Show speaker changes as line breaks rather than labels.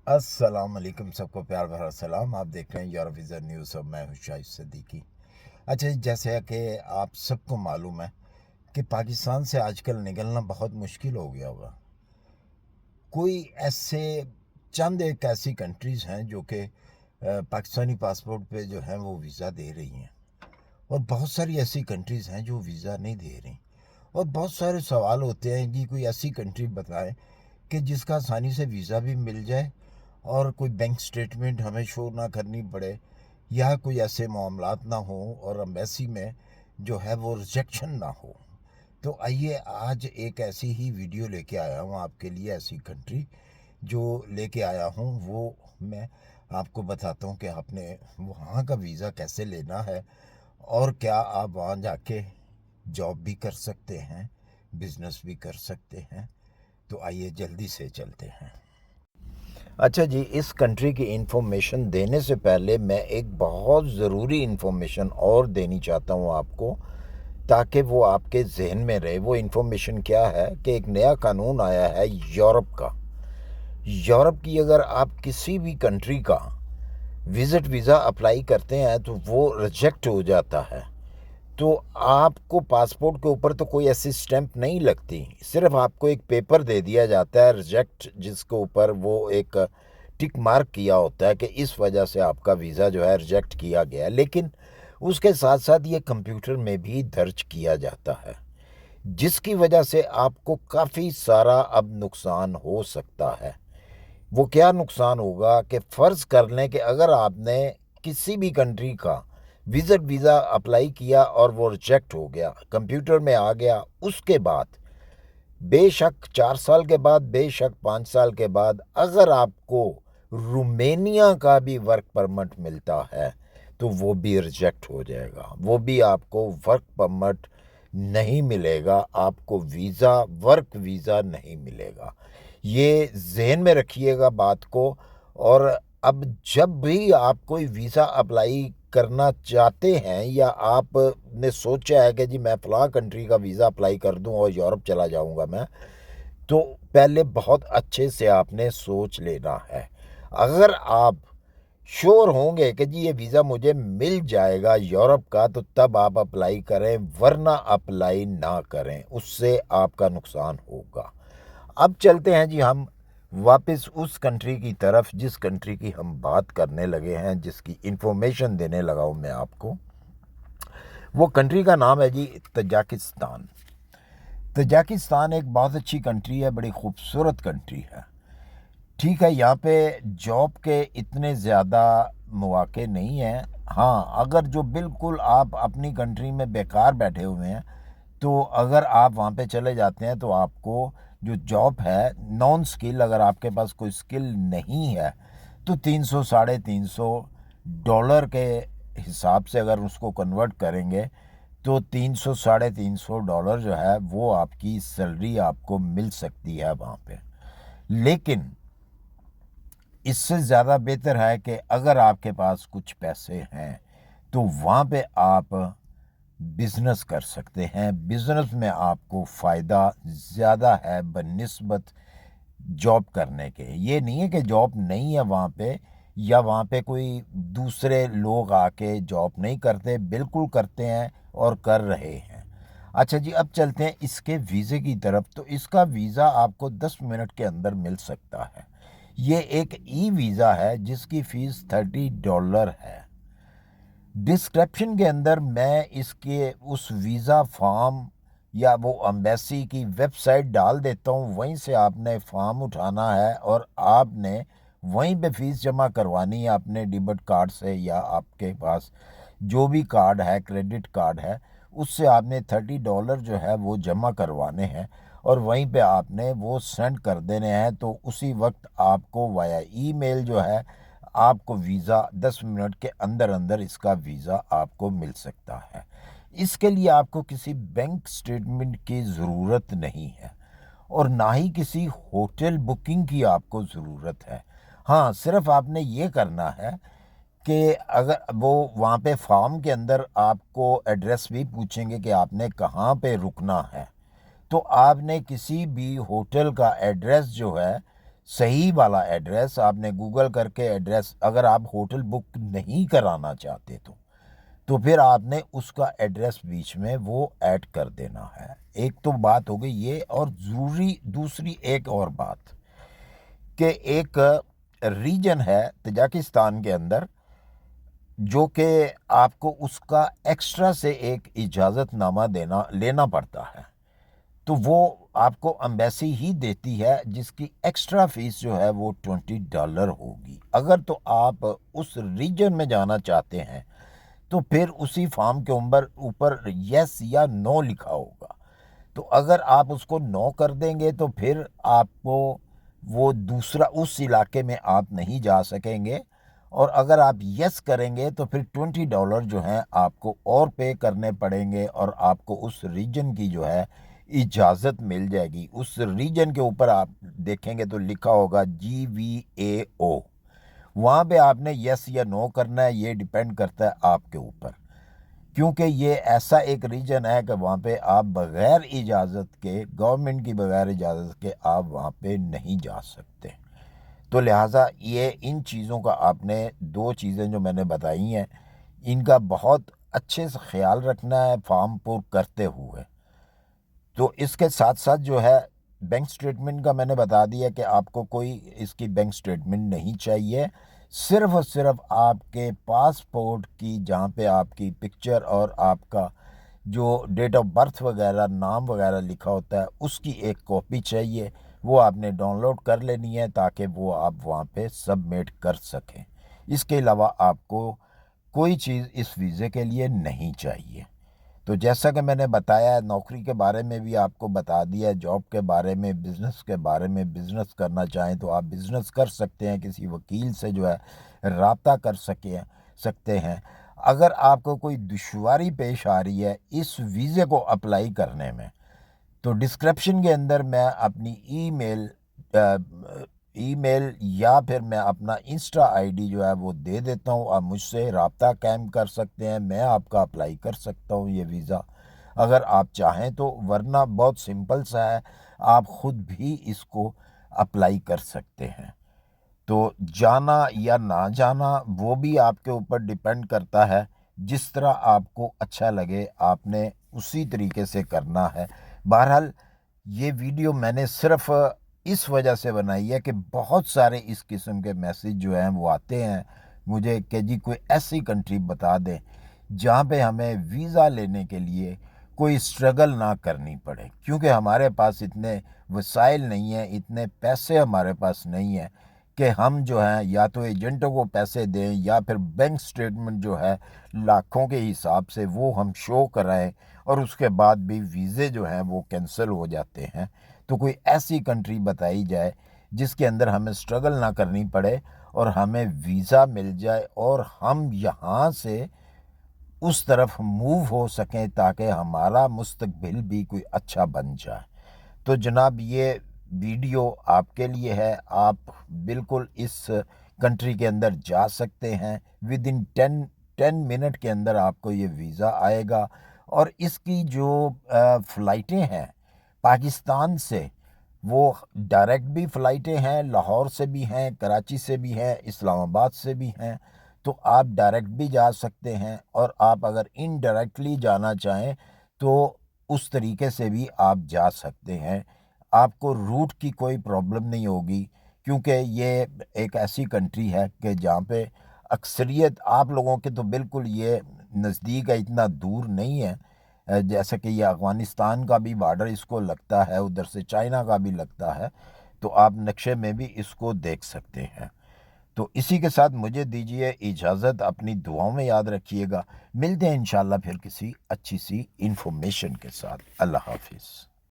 अस्सलाम वालेकुम, सबको प्यार भरा सलाम। आप देख रहे हैं यूरोप विज़न न्यूज़ और मैं हूं शाहिद सिद्दीकी। अच्छा जी, जैसे कि आप सबको मालूम है कि पाकिस्तान से आजकल निकलना बहुत मुश्किल हो गया हुआ। कोई ऐसे चंद एक ऐसी कंट्रीज़ हैं जो कि पाकिस्तानी पासपोर्ट पे जो है वो वीज़ा दे रही हैं, और बहुत सारी ऐसी कंट्रीज़ हैं जो वीज़ा नहीं दे रही। और बहुत सारे सवाल होते हैं कि कोई ऐसी कंट्री बताएं कि जिसका आसानी से वीज़ा भी मिल जाए और कोई बैंक स्टेटमेंट हमें शो ना करनी पड़े, या कोई ऐसे मामलात ना हो और एम्बेसी में जो है वो रिजेक्शन ना हो। तो आइए आज एक ऐसी ही वीडियो लेके आया हूँ आपके लिए। ऐसी कंट्री जो लेके आया हूँ वो मैं आपको बताता हूँ कि आपने वहाँ का वीज़ा कैसे लेना है और क्या आप वहाँ जाके जॉब भी कर सकते हैं, बिजनेस भी कर सकते हैं। तो आइए जल्दी से चलते हैं। अच्छा जी, इस कंट्री की इंफॉर्मेशन देने से पहले मैं एक बहुत ज़रूरी इंफॉर्मेशन और देनी चाहता हूँ आपको, ताकि वो आपके जहन में रहे। वो इंफॉर्मेशन क्या है कि एक नया कानून आया है यूरोप का। यूरोप की अगर आप किसी भी कंट्री का विज़िट वीज़ा अप्लाई करते हैं तो वो रिजेक्ट हो जाता है। तो आपको पासपोर्ट के ऊपर तो कोई ऐसी स्टैंप नहीं लगती, सिर्फ आपको एक पेपर दे दिया जाता है रिजेक्ट, जिसके ऊपर वो एक टिक मार्क किया होता है कि इस वजह से आपका वीज़ा जो है रिजेक्ट किया गया है। लेकिन उसके साथ साथ ये कंप्यूटर में भी दर्ज किया जाता है, जिसकी वजह से आपको काफ़ी सारा अब नुकसान हो सकता है। वो क्या नुकसान होगा कि फ़र्ज़ कर लें कि अगर आपने किसी भी कंट्री का विज़िट वीज़ा अप्लाई किया और वो रिजेक्ट हो गया, कंप्यूटर में आ गया, उसके बाद बेशक 4 साल के बाद, बेशक 5 साल के बाद अगर आपको रोमेनिया का भी वर्क परमिट मिलता है तो वो भी रिजेक्ट हो जाएगा। वो भी आपको वर्क परमिट नहीं मिलेगा, आपको वीज़ा, वर्क वीज़ा नहीं मिलेगा। ये ज़हन में रखिएगा बात को। और अब जब भी आप कोई वीज़ा अप्लाई करना चाहते हैं या आपने सोचा है कि जी मैं फ़लाँ कंट्री का वीज़ा अप्लाई कर दूं और यूरोप चला जाऊंगा मैं, तो पहले बहुत अच्छे से आपने सोच लेना है। अगर आप श्योर होंगे कि जी ये वीज़ा मुझे मिल जाएगा यूरोप का, तो तब आप अप्लाई करें, वरना अप्लाई ना करें, उससे आपका नुकसान होगा। अब चलते हैं जी हम वापस उस कंट्री की तरफ जिस कंट्री की हम बात करने लगे हैं, जिसकी इंफॉर्मेशन देने लगा हूँ मैं आपको। वो कंट्री का नाम है जी तजाकिस्तान। तजाकिस्तान एक बहुत अच्छी कंट्री है, बड़ी खूबसूरत कंट्री है। ठीक है, यहाँ पे जॉब के इतने ज़्यादा मौके नहीं हैं। हाँ, अगर जो बिल्कुल आप अपनी कंट्री में बेकार बैठे हुए हैं, तो अगर आप वहाँ पे चले जाते हैं तो आपको जो जॉब है नॉन स्किल, अगर आपके पास कोई स्किल नहीं है, तो 300 $350 के हिसाब से अगर उसको कन्वर्ट करेंगे तो 300 $350 जो है वो आपकी सैलरी आपको मिल सकती है वहाँ पे। लेकिन इससे ज़्यादा बेहतर है कि अगर आपके पास कुछ पैसे हैं तो वहाँ पे आप बिज़नेस कर सकते हैं। बिज़नेस में आपको फ़ायदा ज़्यादा है बनिस्बत जॉब करने के। ये नहीं है कि जॉब नहीं है वहाँ पे, या वहाँ पे कोई दूसरे लोग आके जॉब नहीं करते, बिल्कुल करते हैं और कर रहे हैं। अच्छा जी, अब चलते हैं इसके वीज़े की तरफ। तो इसका वीज़ा आपको 10 मिनट के अंदर मिल सकता है। ये एक ई वीज़ा है जिसकी फ़ीस $30 है। डिस्क्रिप्शन के अंदर मैं इसके उस वीज़ा फॉर्म या वो एम्बेसी की वेबसाइट डाल देता हूँ। वहीं से आपने फॉर्म उठाना है और आपने वहीं पे फ़ीस जमा करवानी है अपने डेबिट कार्ड से, या आपके पास जो भी कार्ड है, क्रेडिट कार्ड है, उससे आपने $30 जो है वो जमा करवाने हैं और वहीं पे आपने वो सेंड कर देने हैं। तो उसी वक्त आपको वाया ईमेल जो है आपको वीज़ा 10 मिनट के अंदर अंदर इसका वीज़ा आपको मिल सकता है। इसके लिए आपको किसी बैंक स्टेटमेंट की ज़रूरत नहीं है और ना ही किसी होटल बुकिंग की आपको ज़रूरत है। हाँ, सिर्फ आपने ये करना है कि अगर वो वहाँ पे फॉर्म के अंदर आपको एड्रेस भी पूछेंगे कि आपने कहाँ पे रुकना है, तो आपने किसी भी होटल का एड्रेस जो है صحیح والا ایڈریس آپ نے گوگل کر کے ایڈریس، اگر آپ ہوٹل بک نہیں کرانا چاہتے تو پھر آپ نے اس کا ایڈریس بیچ میں وہ ایڈ کر دینا ہے۔ ایک تو بات ہو گئی یہ، اور ضروری دوسری ایک اور بات کہ ایک ریجن ہے تاجکستان کے اندر جو کہ آپ کو اس کا ایکسٹرا سے ایک اجازت نامہ لینا پڑتا ہے، تو وہ آپ کو امبیسی ہی دیتی ہے، جس کی ایکسٹرا فیس جو ہے وہ $20 ہوگی۔ اگر تو آپ اس ریجن میں جانا چاہتے ہیں تو پھر اسی فارم کے اوپر یس یا نو لکھا ہوگا، تو اگر آپ اس کو نو کر دیں گے تو پھر آپ کو وہ دوسرا اس علاقے میں آپ نہیں جا سکیں گے، اور اگر آپ یس کریں گے تو پھر $20 جو ہیں آپ کو اور پے کرنے پڑیں گے، اور آپ کو اس ریجن کی جو ہے اجازت مل جائے گی۔ اس ریجن کے اوپر آپ دیکھیں گے تو لکھا ہوگا GVAO، وہاں پہ آپ نے یس یا نو کرنا ہے۔ یہ ڈیپینڈ کرتا ہے آپ کے اوپر، کیونکہ یہ ایسا ایک ریجن ہے کہ وہاں پہ آپ بغیر اجازت کے، گورنمنٹ کی بغیر اجازت کے آپ وہاں پہ نہیں جا سکتے۔ تو لہٰذا یہ ان چیزوں کا آپ نے، دو چیزیں جو میں نے بتائی ہیں، ان کا بہت اچھے سے خیال رکھنا ہے فارم پر کرتے ہوئے۔ تو اس کے ساتھ ساتھ جو ہے بینک سٹیٹمنٹ کا میں نے بتا دیا کہ آپ کو کوئی اس کی بینک سٹیٹمنٹ نہیں چاہیے، صرف اور صرف آپ کے پاسپورٹ کی، جہاں پہ آپ کی پکچر اور آپ کا جو ڈیٹ آف برتھ وغیرہ، نام وغیرہ لکھا ہوتا ہے، اس کی ایک کاپی چاہیے۔ وہ آپ نے ڈاؤن لوڈ کر لینی ہے تاکہ وہ آپ وہاں پہ سبمٹ کر سکیں۔ اس کے علاوہ آپ کو کوئی چیز اس ویزے کے لیے نہیں چاہیے۔ تو جیسا کہ میں نے بتایا ہے، نوکری کے بارے میں بھی آپ کو بتا دیا ہے، جاب کے بارے میں، بزنس کے بارے میں، بزنس کرنا چاہیں تو آپ بزنس کر سکتے ہیں، کسی وکیل سے جو ہے رابطہ کر سکتے ہیں۔ اگر آپ کو کوئی دشواری پیش آ رہی ہے اس ویزے کو اپلائی کرنے میں، تو ڈسکرپشن کے اندر میں اپنی ای میل یا پھر میں اپنا انسٹا ID جو ہے وہ دے دیتا ہوں، آپ مجھ سے رابطہ قائم کر سکتے ہیں، میں آپ کا اپلائی کر سکتا ہوں یہ ویزا اگر آپ چاہیں تو، ورنہ بہت سمپل سا ہے، آپ خود بھی اس کو اپلائی کر سکتے ہیں۔ تو جانا یا نہ جانا وہ بھی آپ کے اوپر ڈیپینڈ کرتا ہے، جس طرح آپ کو اچھا لگے آپ نے اسی طریقے سے کرنا ہے۔ بہرحال یہ ویڈیو میں نے صرف اس وجہ سے بنائی ہے کہ بہت سارے اس قسم کے میسیج جو ہیں وہ آتے ہیں مجھے کہ جی کوئی ایسی کنٹری بتا دیں جہاں پہ ہمیں ویزا لینے کے لیے کوئی سٹرگل نہ کرنی پڑے، کیونکہ ہمارے پاس اتنے وسائل نہیں ہیں، اتنے پیسے ہمارے پاس نہیں ہیں کہ ہم جو ہیں یا تو ایجنٹوں کو پیسے دیں یا پھر بینک سٹیٹمنٹ جو ہے لاکھوں کے حساب سے وہ ہم شو کرائیں، اور اس کے بعد بھی ویزے جو ہیں وہ کینسل ہو جاتے ہیں۔ تو کوئی ایسی کنٹری بتائی جائے جس کے اندر ہمیں سٹرگل نہ کرنی پڑے اور ہمیں ویزا مل جائے اور ہم یہاں سے اس طرف موو ہو سکیں تاکہ ہمارا مستقبل بھی کوئی اچھا بن جائے۔ تو جناب یہ ویڈیو آپ کے لیے ہے، آپ بالکل اس کنٹری کے اندر جا سکتے ہیں، ود ان 10 منٹ کے اندر آپ کو یہ ویزا آئے گا، اور اس کی جو فلائٹیں ہیں پاکستان سے، وہ ڈائریکٹ بھی فلائٹیں ہیں، لاہور سے بھی ہیں، کراچی سے بھی ہیں، اسلام آباد سے بھی ہیں، تو آپ ڈائریکٹ بھی جا سکتے ہیں، اور آپ اگر انڈائریکٹلی جانا چاہیں تو اس طریقے سے بھی آپ جا سکتے ہیں۔ آپ کو روٹ کی کوئی پرابلم نہیں ہوگی، کیونکہ یہ ایک ایسی کنٹری ہے کہ جہاں پہ اکثریت آپ لوگوں کے تو بالکل یہ نزدیک ہے، اتنا دور نہیں ہے، جیسے کہ یہ افغانستان کا بھی بارڈر اس کو لگتا ہے، ادھر سے چائنا کا بھی لگتا ہے، تو آپ نقشے میں بھی اس کو دیکھ سکتے ہیں۔ تو اسی کے ساتھ مجھے دیجیے اجازت، اپنی دعاؤں میں یاد رکھیے گا، ملتے ہیں انشاءاللہ پھر کسی اچھی سی انفارمیشن کے ساتھ۔ اللہ حافظ۔